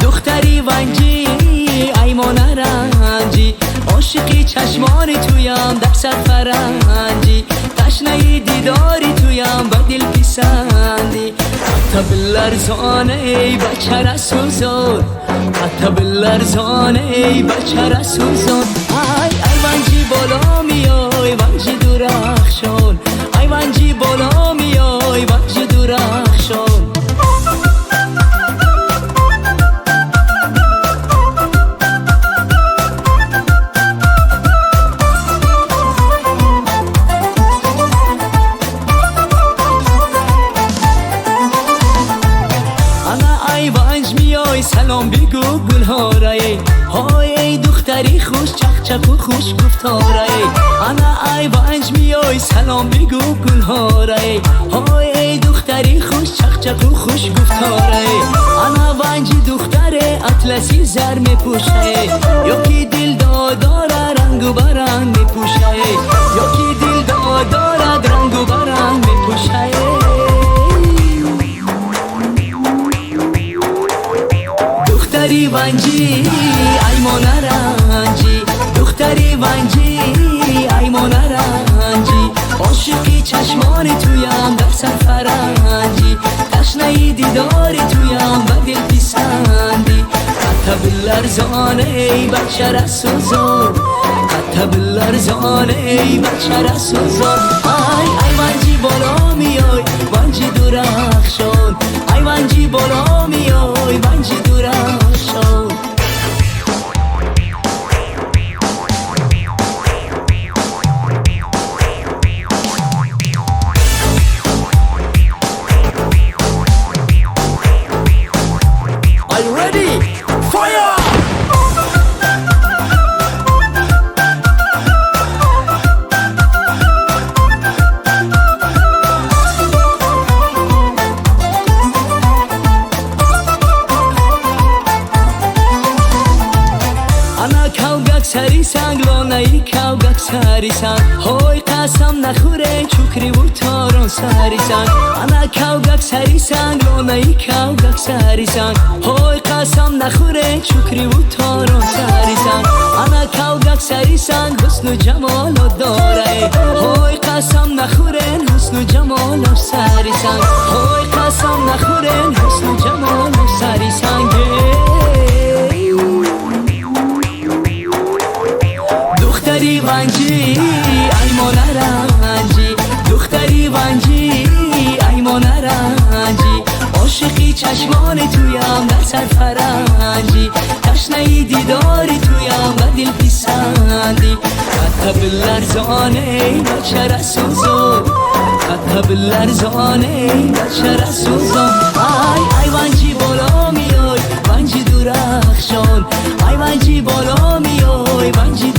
دختری ونجی ایمان رنجی عاشقی چشمانی تویم در سر فرنجی تشنه دیداری تویم با دل پیسندی حتی بلرزانه ای بچه را سوزان حتی بلرزانه ای بچه را سوزان ای ونجی بالا میای ونجی درخشان ای ونجی بالا میای ونجی درخشان سلام بگو گلهاره های ای دختری خوش چق چق و خوش گفتاره انا ای ونج میای سلام بگو گلهاره های ای دختری خوش چق چق و خوش گفتاره انا ونجی دختره اطلسی زر میپوشه یا کی دل داره رنگ و برنگ میپوشه یا کی دل داره رنگ و برنگ میپوشه دختری ونجی ایمان رنجی دختری ونجی ایمان رنجی عاشقی چشمان تویم در سر فرنجی تشنه دیداری تویم و دل پیسندی حتی بلرزانه ای بچه را سوزان حتی بلرزانه ای بچه را سوزان ای ونجی بالا میای ونجی درخشان ای ونجی بالا میای ونجی درخشان Are you ready? Fire! سری سنگ لانهی کوگک سری سنگ های قسم نخوره چکری و تاران سری سنگ انا کوگک سری سنگ لانهی کوگک سری سنگ های قسم نخوره چکری و تاران سری سنگ انا کوگک سری سنگ حسن و جمال داره های قسم نخوره حسن و جمال سری سنگ های قسم نخوره حسن و جمال سری سنگ دختری ونجی ایمان رنجی دختری ونجی ایمان رنجی عاشقی چشمان تویم در سر فرنجی تشنه دیداری تویم و دل پیسندی حتی بلرزانه ای بچه را سوزان حتی بلرزانه ای بچه را سوزان ای ونجی بالا میای ونجی درخشان ای ونجی بالا میای ونجی